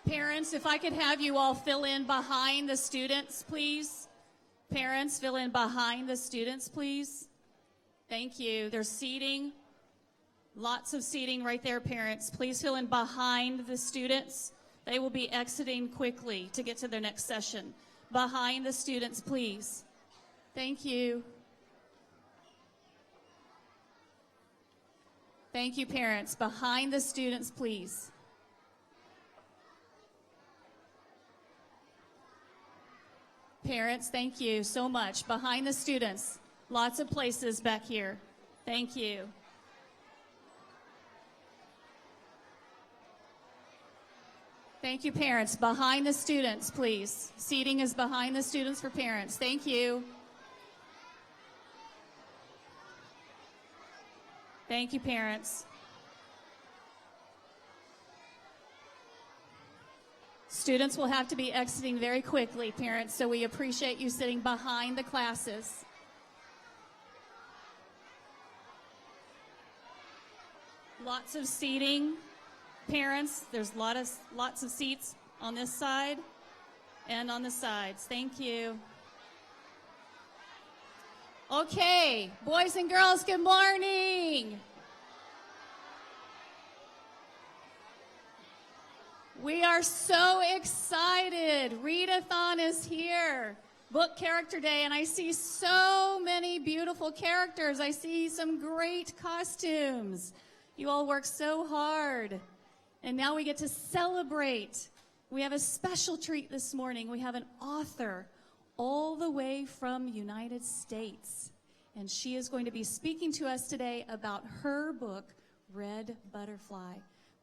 Parents, if I could have you all fill in behind the students, please. Parents, fill in behind the students, please. Thank you. There's seating. Lots of seating right there, parents. Please fill in behind the students. They will be exiting quickly to get to their next session. Behind the students, please. Thank you. Thank you, parents. Behind the students, please. Parents, thank you so much. Behind the students. Lots of places back here. Thank you. Thank you, parents. Behind the students, please. Seating is behind the students for parents. Thank you. Thank you, parents. Students will have to be exiting very quickly, parents, so we appreciate you sitting behind the classes. Lots of seating. Parents, there's lots of seats on this side and on the sides. Thank you. Okay, boys and girls, good morning. We are so excited. Readathon is here. Book Character Day, and I see so many beautiful characters. I see some great costumes. You all work so hard. And now we get to celebrate. We have a special treat this morning. We have an author all the way from United States. And she is going to be speaking to us today about her book, Red Butterfly.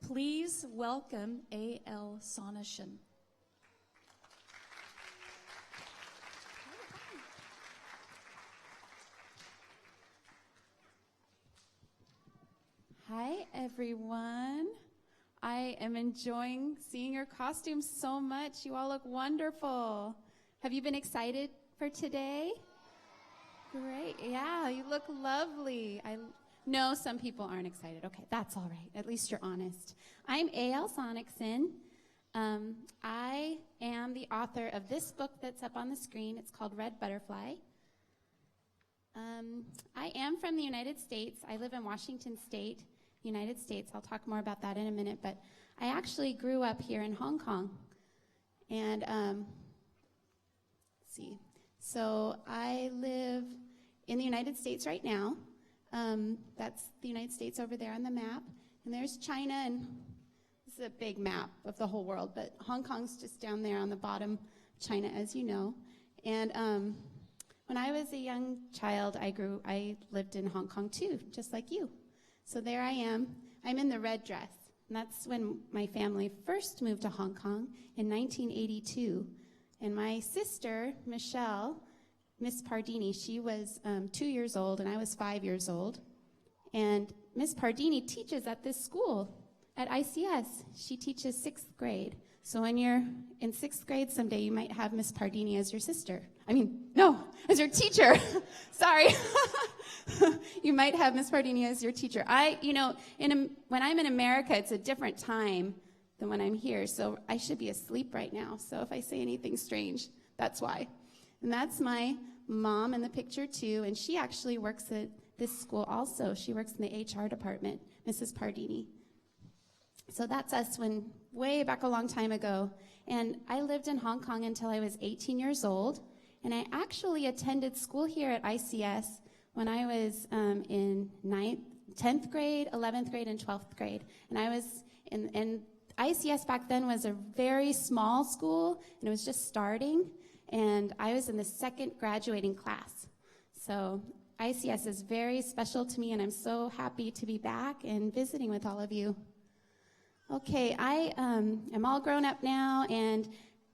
Please welcome A.L. Sonneshin. Hi, everyone. I am enjoying seeing your costumes so much. You all look wonderful. Have you been excited for today? Great. Yeah, you look lovely. I know some people aren't excited. Okay, that's all right. At least you're honest. I'm A.L. Sonneshin. I am the author of this book that's up on the screen. It's called Red Butterfly. I am from the United States. I live in Washington State, United States. I'll talk more about that in a minute, but I actually grew up here in Hong Kong. And let's see. So I live in the United States right now. That's the United States over there on the map. And there's China, and this is a big map of the whole world, but Hong Kong's just down there on the bottom of China, as you know. And when I was a young child, I lived in Hong Kong too, just like you. So there I am. I'm in the red dress. And that's when my family first moved to Hong Kong in 1982. And my sister, Michelle, Miss Pardini, she was 2 years old, and I was 5 years old. And Miss Pardini teaches at this school, at ICS. She teaches 6th grade. So when you're in 6th grade someday, you might have Miss Pardini as your sister. As your teacher. Sorry. You might have Miss Pardini as your teacher. When I'm in America, it's a different time than when I'm here. So I should be asleep right now. So if I say anything strange, that's why. And that's my mom in the picture too. And she actually works at this school also. She works in the HR department, Mrs. Pardini. So that's us way back a long time ago. And I lived in Hong Kong until I was 18 years old. And I actually attended school here at ICS when I was in 10th grade, 11th grade, and 12th grade. And I was in ICS back then was a very small school, and it was just starting. And I was in the second graduating class. So ICS is very special to me, and I'm so happy to be back and visiting with all of you. Okay, I am all grown up now, and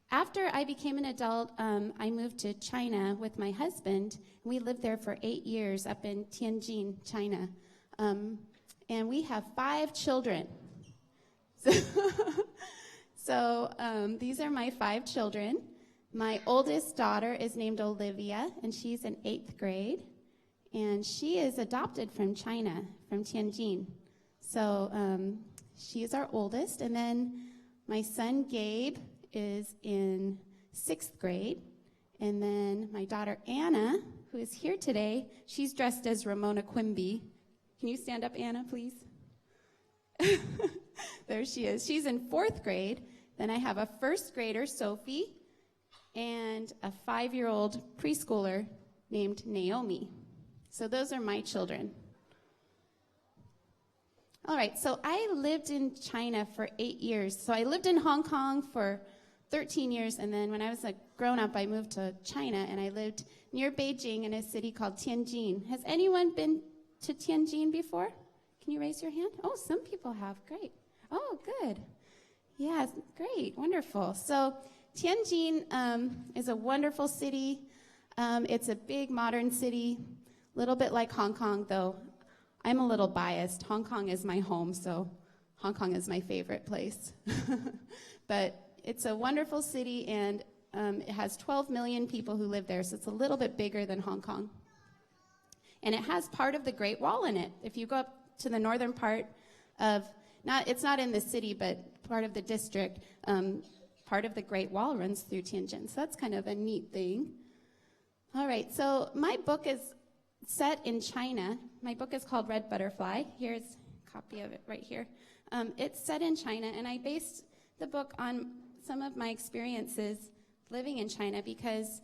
after I became an adult, I moved to China with my husband. We lived there for 8 years up in Tianjin, China. And we have 5 children. So these are my 5 children. My oldest daughter is named Olivia, and she's in 8th grade. and she is adopted from China, from Tianjin. So she is our oldest, and then my son Gabe is in 6th grade, and then my daughter Anna, who is here today, she's dressed as Ramona Quimby. Can you stand up, Anna, please? There she is. She's in 4th grade. Then I have a 1st grader, Sophie, and a 5-year-old preschooler named Naomi. So those are my children. All right, so I lived in China for 8 years. So I lived in Hong Kong for 13 years, and then when I was a grown-up, I moved to China, and I lived near Beijing in a city called Tianjin. Has anyone been to Tianjin before? Can you raise your hand? Oh, some people have. Great. Oh, good. Yeah, great. Wonderful. So Tianjin is a wonderful city. It's a big modern city, a little bit like Hong Kong, though I'm a little biased. Hong Kong is my home, so Hong Kong is my favorite place. But it's a wonderful city, and it has 12 million people who live there, so it's a little bit bigger than Hong Kong. And it has part of the Great Wall in it. If you go up to the northern part of, it's not in the city, but part of the district, part of the Great Wall runs through Tianjin. So that's kind of a neat thing. All right, so my book is set in China. My book is called Red Butterfly. Here's a copy of it right here. It's set in China, and I based the book on some of my experiences living in China because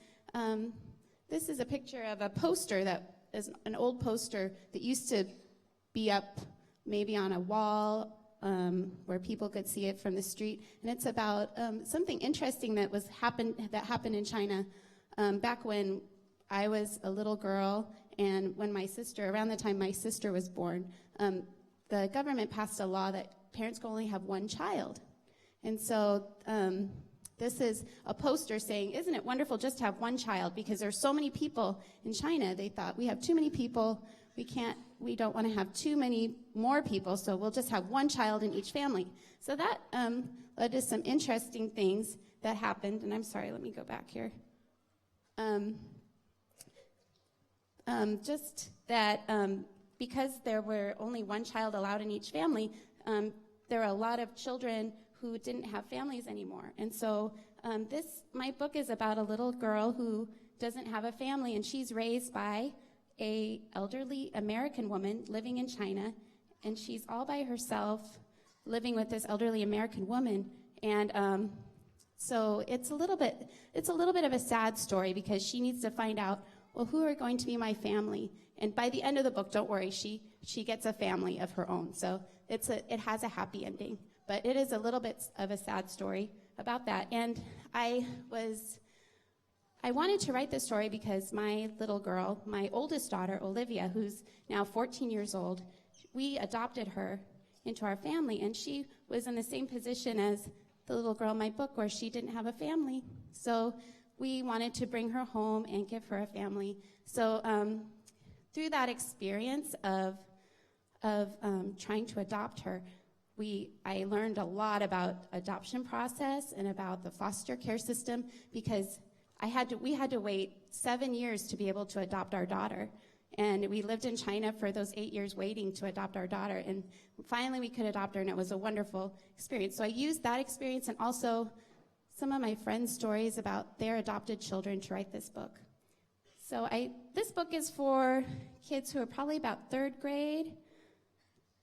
this is a picture of a poster that is an old poster that used to be up maybe on a wall where people could see it from the street, and it's about something interesting that happened in China back when I was a little girl, and when around the time my sister was born, the government passed a law that parents could only have one child, and so this is a poster saying, "Isn't it wonderful just to have one child?" Because there's so many people in China, they thought we have too many people. We don't want to have too many more people, so we'll just have one child in each family. So that led to some interesting things that happened. And I'm sorry, let me go back here. Just that because there were only one child allowed in each family, there are a lot of children who didn't have families anymore. And so my book is about a little girl who doesn't have a family, and she's raised by a elderly American woman living in China, and she's all by herself living with this elderly American woman. And so it's a little bit of a sad story because she needs to find out, well, who are going to be my family? And by the end of the book, don't worry, she gets a family of her own. So it has a happy ending, but it is a little bit of a sad story about that. And I wanted to write this story because my little girl, my oldest daughter, Olivia, who's now 14 years old, we adopted her into our family, and she was in the same position as the little girl in my book where she didn't have a family. So we wanted to bring her home and give her a family. So through that experience of trying to adopt her, I learned a lot about adoption process and about the foster care system because we had to wait 7 years to be able to adopt our daughter. And we lived in China for those 8 years waiting to adopt our daughter. And finally we could adopt her, and it was a wonderful experience. So I used that experience and also some of my friends' stories about their adopted children to write this book. So this book is for kids who are probably about 3rd grade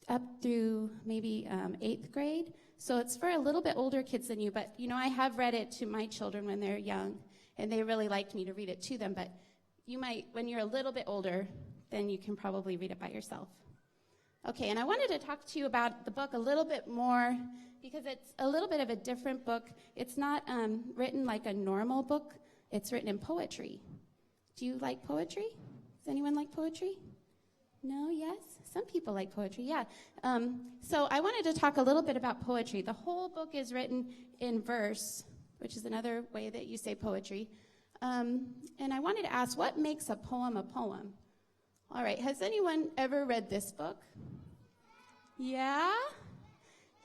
up through maybe 8th grade. So it's for a little bit older kids than you, but I have read it to my children when they're young, and they really liked me to read it to them, but you might, when you're a little bit older, then you can probably read it by yourself. Okay, and I wanted to talk to you about the book a little bit more because it's a little bit of a different book. It's not written like a normal book. It's written in poetry. Do you like poetry? Does anyone like poetry? No, yes? Some people like poetry, yeah. So I wanted to talk a little bit about poetry. The whole book is written in verse, which is another way that you say poetry. And I wanted to ask, what makes a poem a poem? All right, has anyone ever read this book? Yeah?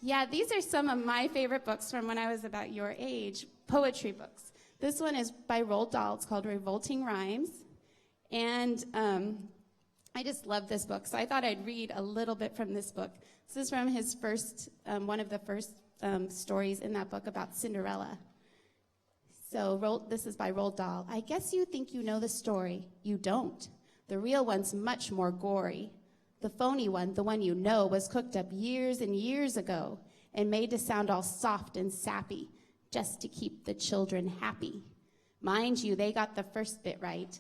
Yeah, these are some of my favorite books from when I was about your age, poetry books. This one is by Roald Dahl. It's called Revolting Rhymes. And I just love this book, so I thought I'd read a little bit from this book. This is from his first, one of the first stories in that book about Cinderella. So this is by Roald Dahl. I guess you think you know the story. You don't. The real one's much more gory. The phony one, the one you know, was cooked up years and years ago and made to sound all soft and sappy just to keep the children happy. Mind you, they got the first bit right.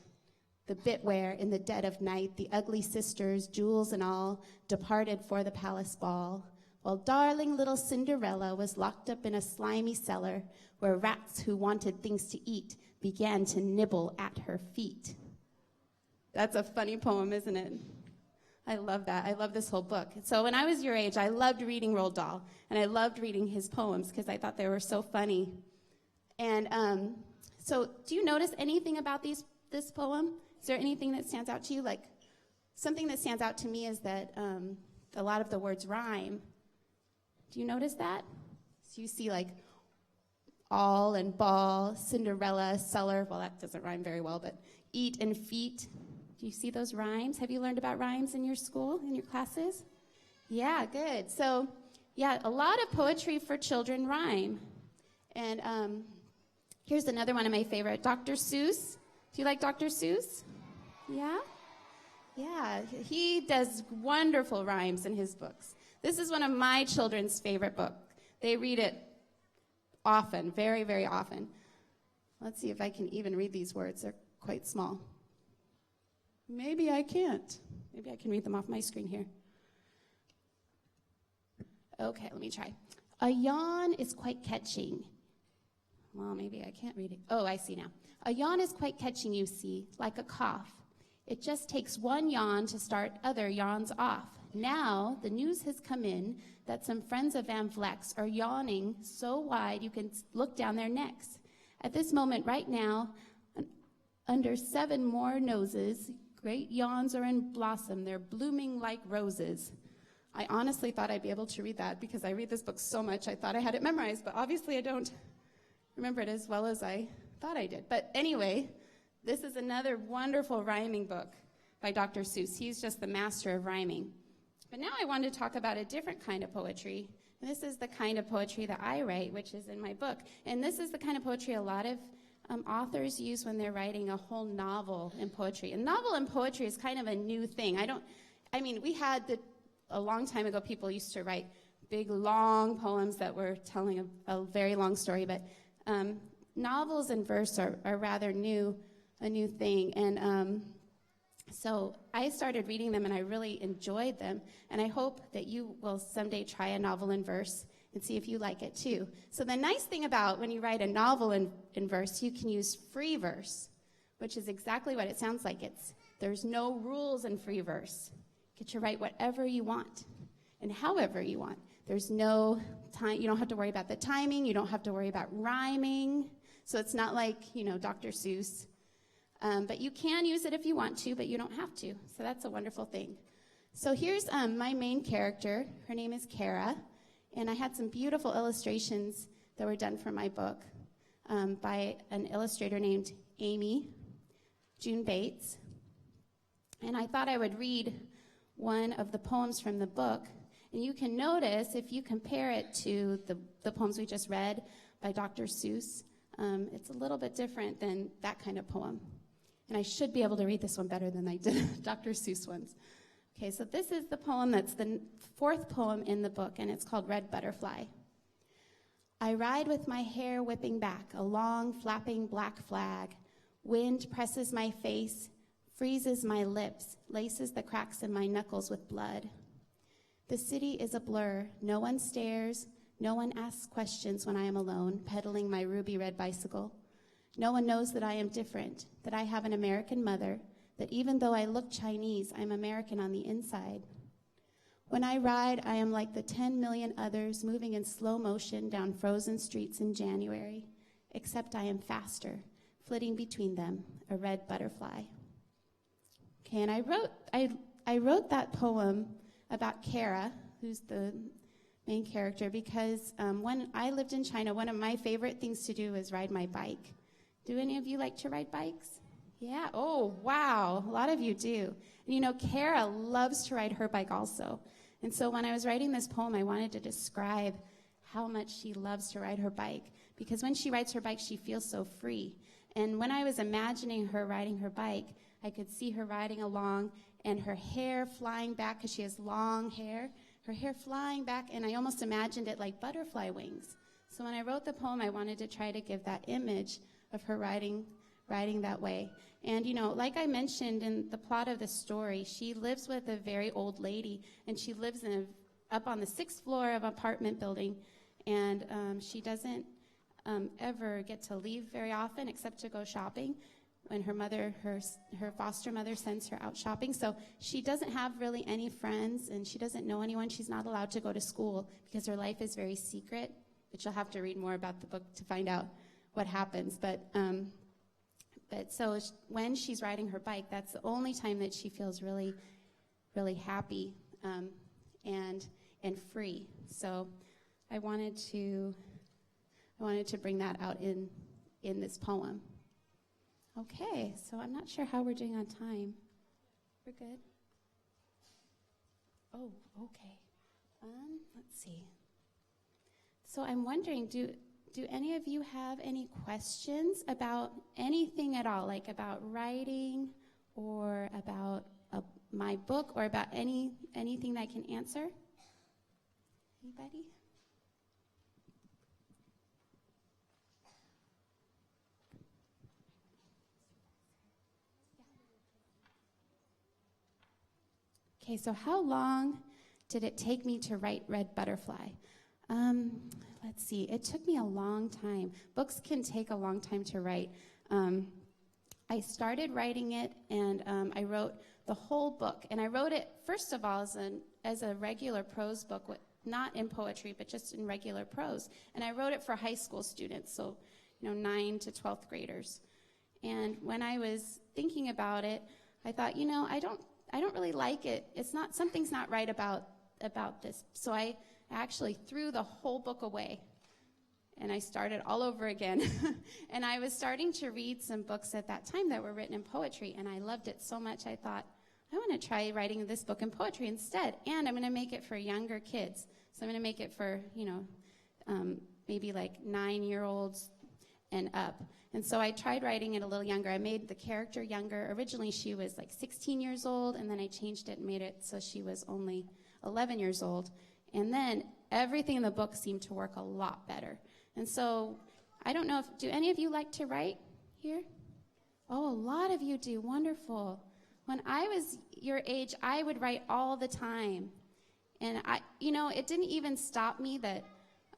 The bit where, in the dead of night, the ugly sisters, jewels and all, departed for the palace ball, while darling little Cinderella was locked up in a slimy cellar where rats who wanted things to eat began to nibble at her feet. That's a funny poem, isn't it? I love that. I love this whole book. So when I was your age, I loved reading Roald Dahl, and I loved reading his poems because I thought they were so funny. And so do you notice anything about this poem? Is there anything that stands out to you? Like, something that stands out to me is that a lot of the words rhyme. Do you notice that? So you see, like, all and ball, Cinderella, cellar. Well, that doesn't rhyme very well, but eat and feet. Do you see those rhymes? Have you learned about rhymes in your school, in your classes? Yeah, good. So, yeah, a lot of poetry for children rhyme. And here's another one of my favorite, Dr. Seuss. Do you like Dr. Seuss? Yeah? Yeah, he does wonderful rhymes in his books. This is one of my children's favorite books. They read it often, very, very often. Let's see if I can even read these words. They're quite small. Maybe I can't. Maybe I can read them off my screen here. Okay, let me try. A yawn is quite catching. Well, maybe I can't read it. Oh, I see now. A yawn is quite catching, you see, like a cough. It just takes one yawn to start other yawns off. Now, the news has come in that some friends of Van Vleck's are yawning so wide you can look down their necks. At this moment, right now, under 7 more noses, great yawns are in blossom. They're blooming like roses. I honestly thought I'd be able to read that because I read this book so much. I thought I had it memorized, but obviously I don't remember it as well as I thought I did. But anyway, this is another wonderful rhyming book by Dr. Seuss. He's just the master of rhyming. But now I want to talk about a different kind of poetry. And this is the kind of poetry that I write, which is in my book. And this is the kind of poetry a lot of authors use when they're writing a whole novel in poetry. A novel in poetry is kind of a new thing. We had a long time ago, people used to write big, long poems that were telling a very long story. But novels in verse are rather a new thing. And so I started reading them, and I really enjoyed them. And I hope that you will someday try a novel in verse and see if you like it too. So the nice thing about when you write a novel in verse, you can use free verse, which is exactly what it sounds like. There's no rules in free verse. You get to write whatever you want and however you want. There's no time. You don't have to worry about the timing. You don't have to worry about rhyming. So it's not like, Dr. Seuss. But you can use it if you want to, but you don't have to. So that's a wonderful thing. So here's my main character. Her name is Kara. And I had some beautiful illustrations that were done for my book by an illustrator named Amy June Bates. And I thought I would read one of the poems from the book. And you can notice, if you compare it to the poems we just read by Dr. Seuss, it's a little bit different than that kind of poem. And I should be able to read this one better than I did Dr. Seuss ones. Okay, so this is the poem that's the 4th poem in the book, and it's called Red Butterfly. I ride with my hair whipping back, a long, flapping black flag. Wind presses my face, freezes my lips, laces the cracks in my knuckles with blood. The city is a blur. No one stares. No one asks questions when I am alone, pedaling my ruby red bicycle. No one knows that I am different, that I have an American mother, that even though I look Chinese, I'm American on the inside. When I ride, I am like the 10 million others moving in slow motion down frozen streets in January, except I am faster, flitting between them, a red butterfly. Okay, and I wrote that poem about Kara, who's the main character, because when I lived in China, one of my favorite things to do is ride my bike. Do any of you like to ride bikes? Yeah. Oh, wow. A lot of you do. And you know, Kara loves to ride her bike also. And so when I was writing this poem, I wanted to describe how much she loves to ride her bike. Because when she rides her bike, she feels so free. And when I was imagining her riding her bike, I could see her riding along and her hair flying back because she has long hair. Her hair flying back, and I almost imagined it like butterfly wings. So when I wrote the poem, I wanted to try to give that image of her riding that way. And, you know, like I mentioned in the plot of the story, she lives with a very old lady, and she lives up on the 6th floor of an apartment building, and she doesn't ever get to leave very often except to go shopping when her foster mother sends her out shopping. So she doesn't have really any friends, and she doesn't know anyone. She's not allowed to go to school because her life is very secret, but you'll have to read more about the book to find out what happens. But so when she's riding her bike, that's the only time that she feels really, really happy and free. So I wanted to bring that out in this poem. Okay, so I'm not sure how we're doing on time. We're good? Oh, okay. Let's see. So I'm wondering, do any of you have any questions about anything at all, like about writing or about my book or about anything that I can answer? Anybody? Okay, so how long did it take me to write Red Butterfly? Let's see. It took me a long time. Books can take a long time to write. I started writing it, and I wrote the whole book. And I wrote it, first of all, as a regular prose book, not in poetry, but just in regular prose. And I wrote it for high school students, so 9 to 12th graders. And when I was thinking about it, I thought, I don't really like it. Something's not right about this. So I actually threw the whole book away, and I started all over again. And I was starting to read some books at that time that were written in poetry, and I loved it so much I thought, I want to try writing this book in poetry instead, and I'm going to make it for younger kids. So I'm going to make it for, maybe like 9-year-olds and up. And so I tried writing it a little younger. I made the character younger. Originally, she was like 16 years old, and then I changed it and made it so she was only 11 years old. And then everything in the book seemed to work a lot better. And so I don't know do any of you like to write here? Oh, a lot of you do. Wonderful. When I was your age, I would write all the time. And it didn't even stop me that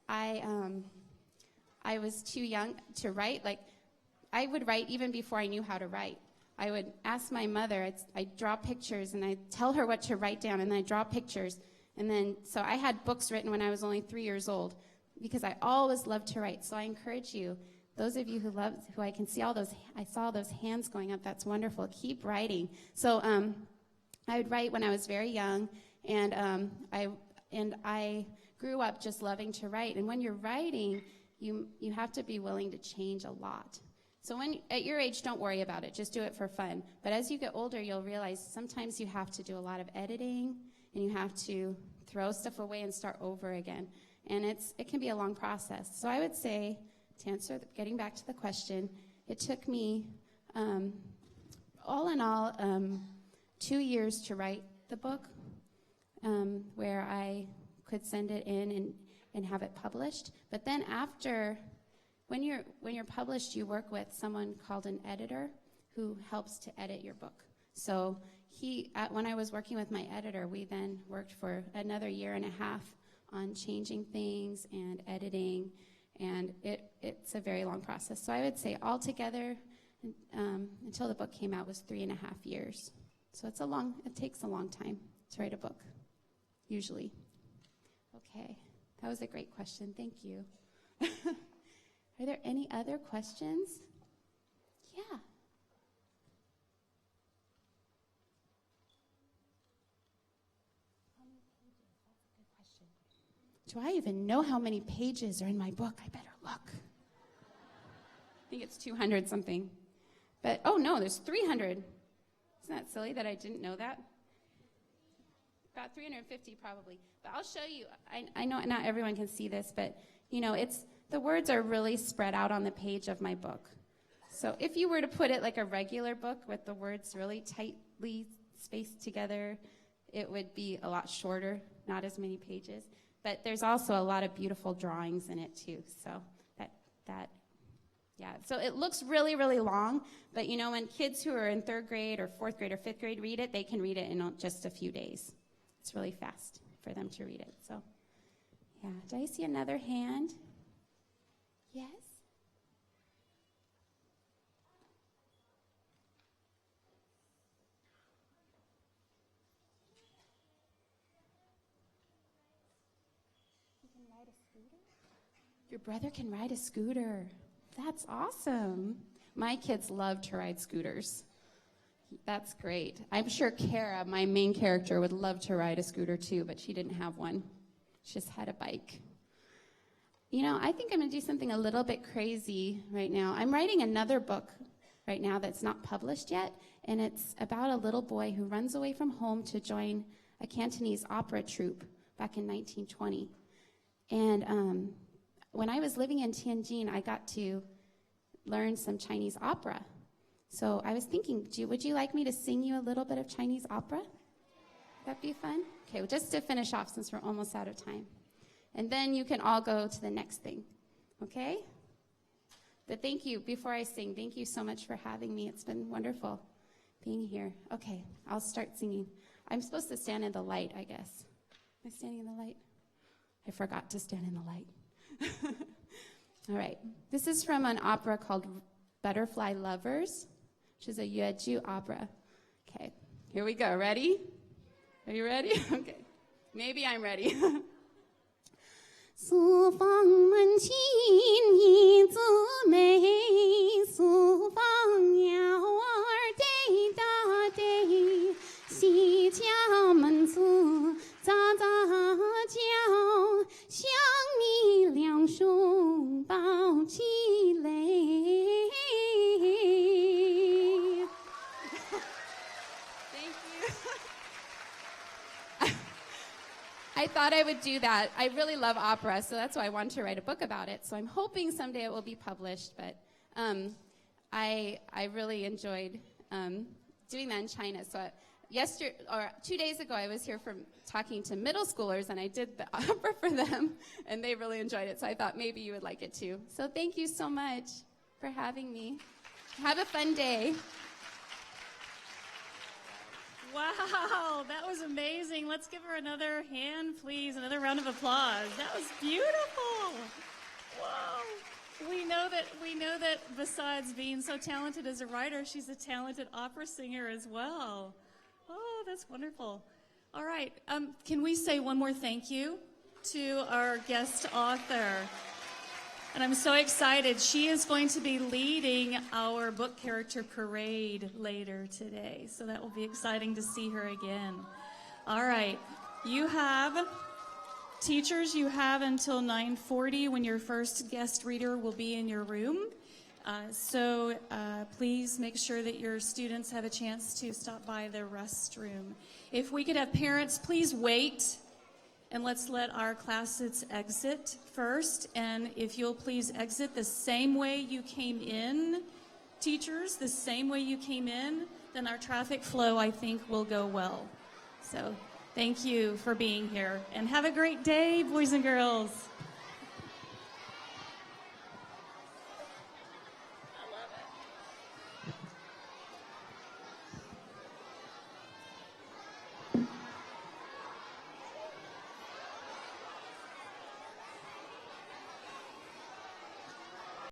I was too young to write. Like, I would write even before I knew how to write. I would ask my mother, I'd draw pictures, and I'd tell her what to write down, and then I'd draw pictures. And then, so I had books written when I was only 3 years old, because I always loved to write. So I encourage you, those of you who I can see I saw those hands going up, that's wonderful. Keep writing. So I would write when I was very young, and I grew up just loving to write. And when you're writing, you have to be willing to change a lot. So at your age, don't worry about it. Just do it for fun. But as you get older, you'll realize sometimes you have to do a lot of editing, and you have to throw stuff away and start over again. And it can be a long process. So I would say, to answer, getting back to the question, it took me, all in all, 2 years to write the book, where I could send it in and have it published. But then after, when you're published, you work with someone called an editor who helps to edit your book. So when I was working with my editor, we then worked for another 1.5 years on changing things and editing, and it's a very long process. So I would say altogether, until the book came out, was 3.5 years. So it takes a long time to write a book, usually. Okay, that was a great question. Thank you. Are there any other questions? Yeah. Do I even know how many pages are in my book? I better look. I think it's 200 something. But, oh no, there's 300. Isn't that silly that I didn't know that? About 350 probably. But I'll show you. I know not everyone can see this, but you know, the words are really spread out on the page of my book. So if you were to put it like a regular book with the words really tightly spaced together, it would be a lot shorter, not as many pages. But there's also a lot of beautiful drawings in it too. So yeah. So it looks really, really long, but you know, when kids who are in 3rd grade or 4th grade or 5th grade read it, they can read it in just a few days. It's really fast for them to read it. So yeah. Do I see another hand? Yes? You can ride a scooter? Your brother can ride a scooter. That's awesome. My kids love to ride scooters. That's great. I'm sure Kara, my main character, would love to ride a scooter too, but she didn't have one. She just had a bike. You know, I think I'm going to do something a little bit crazy right now. I'm writing another book right now that's not published yet, and it's about a little boy who runs away from home to join a Cantonese opera troupe back in 1920. And when I was living in Tianjin, I got to learn some Chinese opera. So I was thinking, would you like me to sing you a little bit of Chinese opera? That'd be fun? Okay, well, just to finish off since we're almost out of time. And then you can all go to the next thing, okay? But thank you, before I sing, thank you so much for having me. It's been wonderful being here. Okay, I'll start singing. I'm supposed to stand in the light, I guess. Am I standing in the light? I forgot to stand in the light. All right, this is from an opera called Butterfly Lovers, which is a Yueju opera. Okay, here we go. Ready? Are you ready? Okay, maybe I'm ready. 四方门前一枝梅，四方鸟儿对答对，西家门子喳喳叫，想你两手抱起来。Thank you. I thought I would do that. I really love opera, so that's why I wanted to write a book about it. So I'm hoping someday it will be published, but I really enjoyed doing that in China. So 2 days ago, I was here talking to middle schoolers, and I did the opera for them, and they really enjoyed it. So I thought maybe you would like it too. So thank you so much for having me. Have a fun day. Wow, that was amazing. Let's give her another hand, please. Another round of applause. That was beautiful. Whoa. We know that besides being so talented as a writer, she's a talented opera singer as well. Oh, that's wonderful. All right. Can we say one more thank you to our guest author? And I'm so excited. She is going to be leading our book character parade later today. So that will be exciting to see her again. All right. Teachers, you have until 9:40 when your first guest reader will be in your room. So please make sure that your students have a chance to stop by the restroom. If we could have parents, please wait. And let's let our classes exit first. And if you'll please exit the same way you came in, teachers, the same way you came in, then our traffic flow, I think, will go well. So thank you for being here. And have a great day, boys and girls.